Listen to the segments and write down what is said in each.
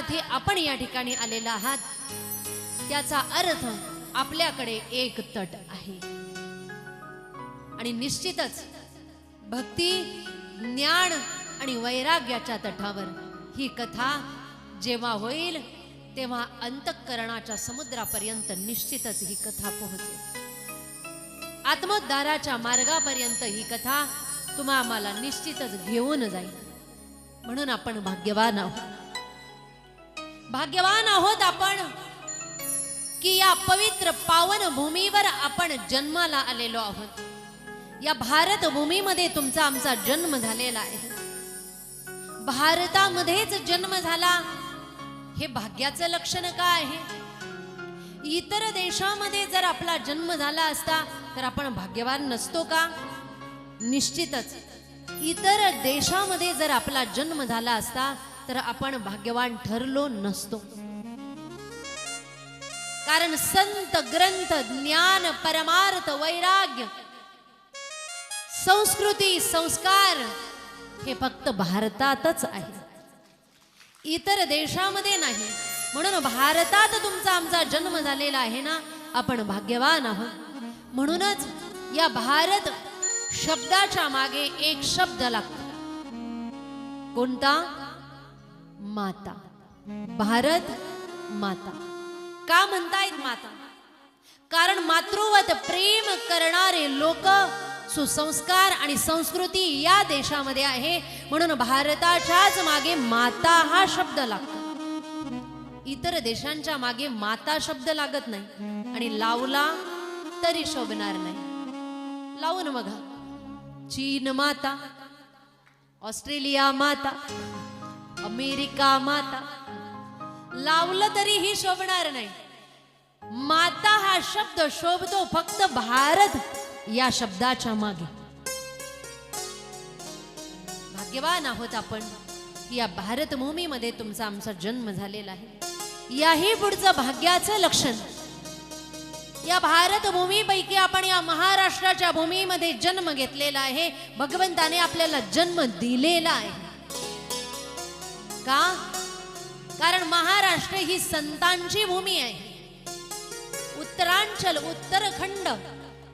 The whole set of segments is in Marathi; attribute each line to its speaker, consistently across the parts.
Speaker 1: अर्थी आपण या ठिकाणी आलेला आहात, त्याचा अर्थ आपल्याकडे एक तट आहे. आणि निश्चितच भक्ती, ज्ञान आणि वैराग्याच्या तटावर ही कथा जेव्हा होईल तेव्हा अंतःकरणाच्या समुद्रापर्यंत निश्चितच ही कथा पोहोचेल. आत्मोद्धाराच्या मार्गापर्यंत ही कथा तुम्हा आम्हाला निश्चितच घेऊन जाईल. म्हणून आपण भाग्यवान आहोत. भाग्यवान आहोत आपण की या पवित्र पावन भूमीवर आपण जन्माला आलेलो आहोत. या भारत भूमीमध्ये तुमचा आमचा जन्म झालेला आहे. भारतामध्येच जन्म झाला हे भाग्याचं लक्षण काय आहे? इतर देशामध्ये जर आपला जन्म झाला असता तर आपण भाग्यवान नसतो का? निश्चितच इतर देशामध्ये जर आपला जन्म झाला असता तर आपण भाग्यवान ठरलो नसतो. कारण संत, ग्रंथ, ज्ञान, परमार्थ, वैराग्य, संस्कृती, संस्कार हे फक्त भारतातच आहे, इतर देशामध्ये नाही. म्हणून भारतात तुमचा आमचा जन्म झालेला आहे ना, आपण भाग्यवान आहोत. म्हणूनच या भारत शब्दाच्या मागे एक शब्द लागतो. कोणता? माता. भारत माता. का म्हणतायत माता? कारण मातृवत प्रेम करणारे लोक, सुसंस्कार आणि संस्कृती या देशामध्ये आहे. म्हणून भारताच्याच मागे माता हा शब्द लागतो. इतर देशांच्या मागे माता शब्द लागत नाही. आणि लावला तरी शोभणार नाही. लावून बघा. चीन माता, ऑस्ट्रेलिया माता, अमेरिका माता, लावलं तरीही शोभणार नाही. माता हा शब्द शोभतो फक्त भारत या शब्दाच्या मागे. भाग्यवान आहोत आपण या भारत भूमीमध्ये तुमचा आमचा जन्म झालेला आहे. याही पुढचं भाग्याचं लक्षण. या भारत भूमीपैकी आपण या महाराष्ट्राच्या भूमीमध्ये जन्म घेतलेला आहे. भगवंताने आपल्याला जन्म दिलेला आहे. का? कारण महाराष्ट्र ही संतांची भूमी आहे. उत्तरांचल, उत्तराखंड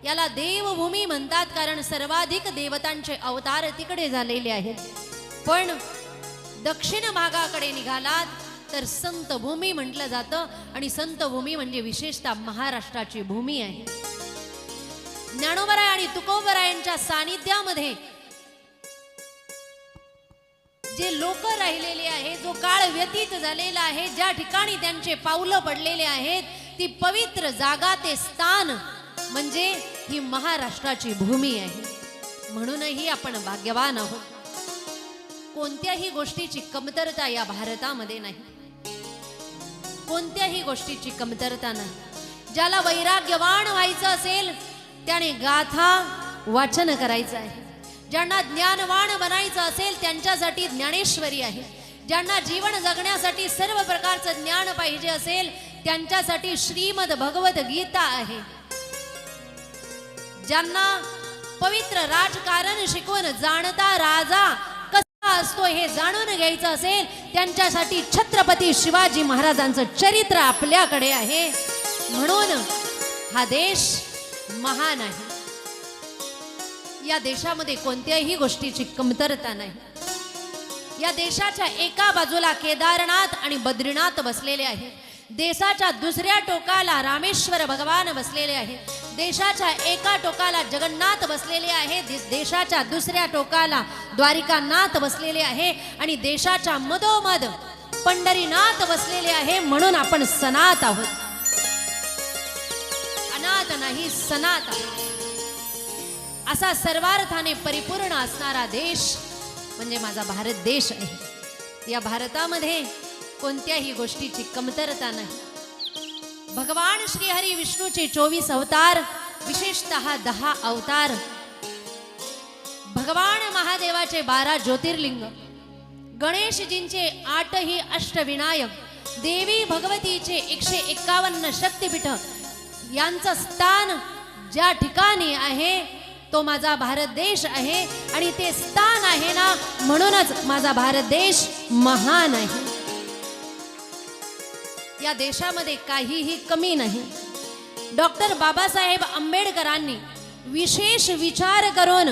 Speaker 1: याला देवभूमी म्हणतात, कारण सर्वाधिक देवतांचे अवतार तिकडे झालेले आहेत. पण दक्षिण भागाकडे निघालात तर संत भूमी म्हटलं जातं. आणि संत भूमी म्हणजे विशेषतः महाराष्ट्राची भूमी आहे. ज्ञानोबराय आणि तुकोबरायांच्या सानिध्यामध्ये जे लोक राहिलेले आहे, जो काळ व्यतीत झालेला आहे, ज्या ठिकाणी त्यांचे पावलं पडलेले आहेत, ती पवित्र जागा, ते स्थान म्हणजे ही महाराष्ट्राची भूमी आहे. म्हणूनही आपण भाग्यवान आहोत. कोणत्याही गोष्टीची कमतरता या भारतामध्ये नाही. कोणत्याही गोष्टीची कमतरता नाही. ज्याला वैराग्यवान व्हायचं असेल त्याने गाथा वाचन करायचं आहे. ज्यांना ज्ञानवान बनायचं असेल त्यांच्यासाठी ज्ञानेश्वरी आहे. ज्यांना जीवन जगण्यासाठी सर्व प्रकारचं ज्ञान पाहिजे असेल त्यांच्यासाठी श्रीमद भगवत गीता आहे. ज्यांना पवित्र राजकारण शिकवून जाणता राजा कसा असतो हे जाणून घ्यायचं असेल त्यांच्यासाठी छत्रपती शिवाजी महाराजांचं चरित्र आपल्याकडे आहे. म्हणून हा देश महान आहे. या देशामध्ये कोणत्याही गोष्टीची कमतरता नाही. या देशाच्या एका बाजूला केदारनाथ आणि बद्रीनाथ बसलेले आहे. देशाच्या दुसऱ्या टोकाला रामेश्वर भगवान बसलेले आहे. देशाच्या एका टोकाला जगन्नाथ बसलेले आहे. देशाच्या दुसऱ्या टोकाला द्वारिकानाथ बसलेले आहे. आणि देशाच्या मधोमध पंढरीनाथ बसलेले आहे. म्हणून आपण सनात आहोत. अनाथ नाही, सनात आहोत. असा सर्वार्थाने परिपूर्ण असणारा देश म्हणजे माझा भारत देश आहे. या भारतामध्ये कोणत्याही गोष्टीची कमतरता नाही. भगवान श्रीहरी विष्णूचे 24 अवतार, विशेषतः 10 अवतार, भगवान महादेवाचे 12 ज्योतिर्लिंग, गणेशजींचे 8ही अष्टविनायक, देवी भगवतीचे 151 शक्तिपीठ यांचं स्थान ज्या ठिकाणी आहे तो माझा भारत देश आहे. आणि ते स्थान आहे ना, म्हणूनच माझा भारत देश महान आहे. या देशामध्ये काहीही कमी नाही. डॉक्टर बाबासाहेब आंबेडकरांनी विशेष विचार करून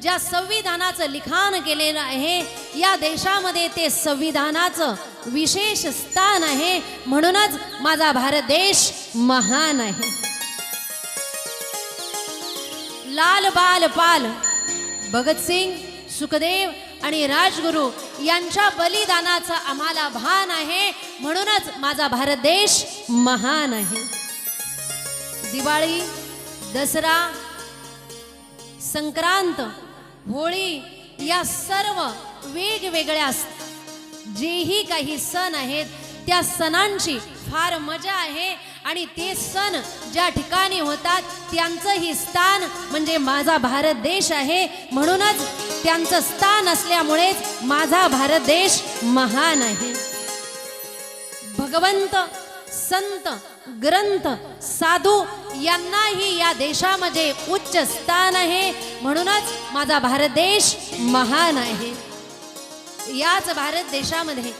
Speaker 1: ज्या संविधानाचं लिखाण केलेलं आहे, या देशामध्ये ते संविधानाचं विशेष स्थान आहे. म्हणूनच माझा भारत देश महान आहे. लाल बाल पाल भगतसिंग, सुखदेव आणि राजगुरू यांच्या बलिदानाचं आम्हाला भान आहे. म्हणूनच माझा भारत देश महान आहे. दिवाळी, दसरा, संक्रांत, होळी या सर्व वेगवेगळ्या जेही काही सण आहेत त्या सणांची फार मजा आहे. आणि ते सण ज्या ठिकाणी होतात त्यांचंही स्थान म्हणजे माझा भारत देश आहे. म्हणूनच त्यांचं स्थान असल्यामुळेच माझा भारत देश महान आहे. भगवंत, संत, ग्रंथ, साधू यांनाही या देशामध्ये उच्च स्थान आहे. म्हणूनच माझा भारत देश महान आहे. याच भारत देशामध्ये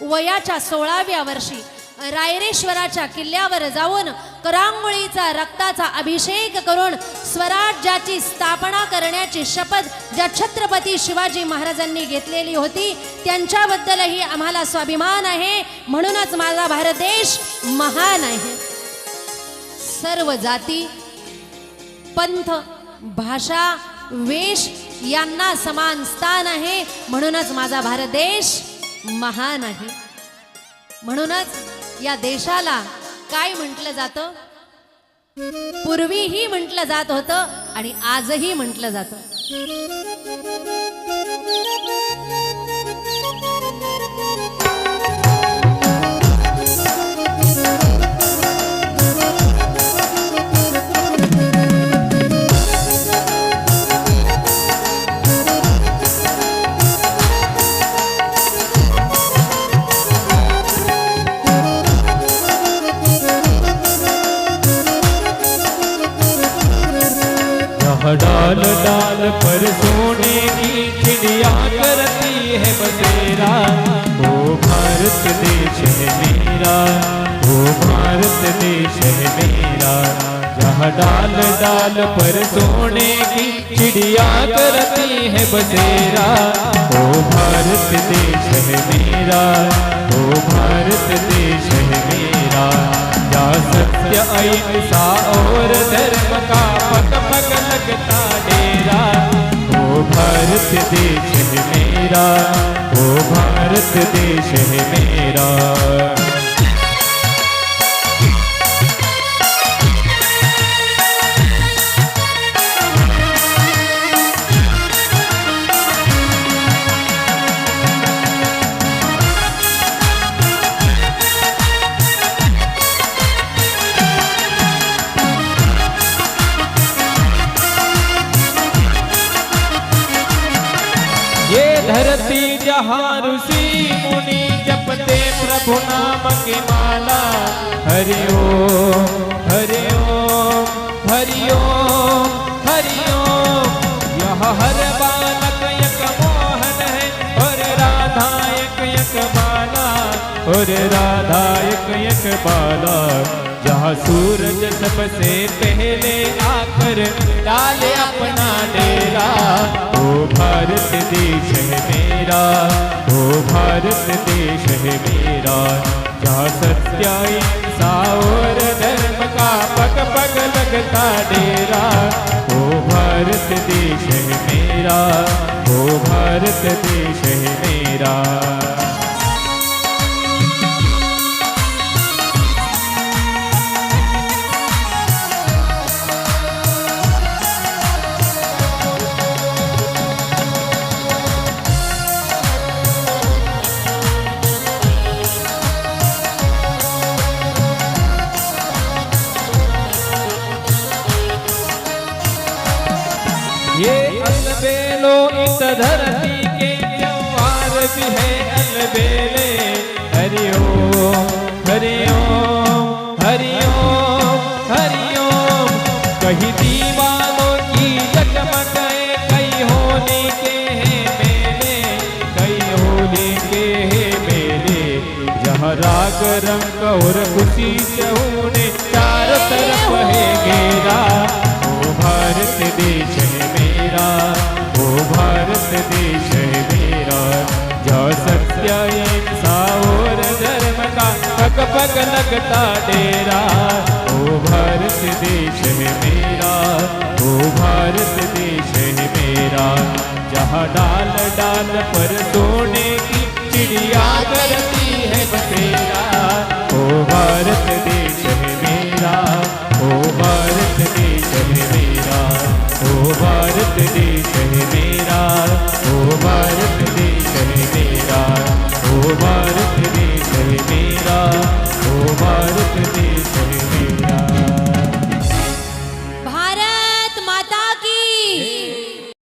Speaker 1: वयाच्या 16व्या वर्षी रायरेश्वराच्या किल्ल्यावर जाऊन करांगोळीचा रक्ताचा अभिषेक करून स्वराज्याची स्थापना करण्याची शपथ ज्या छत्रपती शिवाजी महाराजांनी घेतलेली होती त्यांच्याबद्दलही आम्हाला स्वाभिमान आहे. म्हणूनच माझा भारत देश महान आहे. सर्व जाती, पंथ, भाषा, वेश यांना समान स्थान आहे. म्हणूनच माझा भारत देश महान आहे. म्हणूनच या देशाला काय म्हटलं जातं? पूर्वीही म्हटलं जात होतं आणि आजही म्हटलं जातं.
Speaker 2: डाल डाल पर सोने की चिड़िया करती है बसेरा. ओ भारत देश है मेरा, ओ भारत देश है मेरा. जहाँ डाल डाल पर सोने की चिड़िया करती है बसेरा. ओ भारत देश है मेरा, ओ भारत देश है मेरा. या सत्य अहिंसा और धर्म का पग पग लगता डेरा. ओ भारत देश है मेरा, ओ भारत देश है मेरा. धरती जहाँ ऋषि मुनि जपते प्रभु नाम की माला. हरि ओम, हरि ओम, हरि ओम, हरि ओम. यह हर बालक एक मोहन है और राधा एक बाला, और राधा एक बाला. जहाँ सूरज सबसे पहले आकर डाले अपना डेरा. ओ भारत देश है मेरा, ओ भारत देश है मेरा. जहाँ सत्य अहिंसा और धर्म का पग पग लगता डेरा. ओ भारत देश है मेरा, ओ भारत देश है मेरा. ये अलबेलो इस धरती के त्योहार भी है अलबेले. हरि ओम, हरि ओम, हरि ओम, हरि ओम. कहीं दीवानों की जगमगाए, कहीं होली के हैं मेले, कहीं होली के हैं मेले. जहाँ राग रंग और खुशी से होने चार तरफ है घेरा। ओ भारत देश है मेरा, ओ भारत देश है मेरा, जहाँ सत्य अहिंसा और धर्म का पग पग लगता डेरा। ओ भारत देश है मेरा, ओ भारत देश है मेरा, जहाँ डाल डाल पर सोने की चिड़िया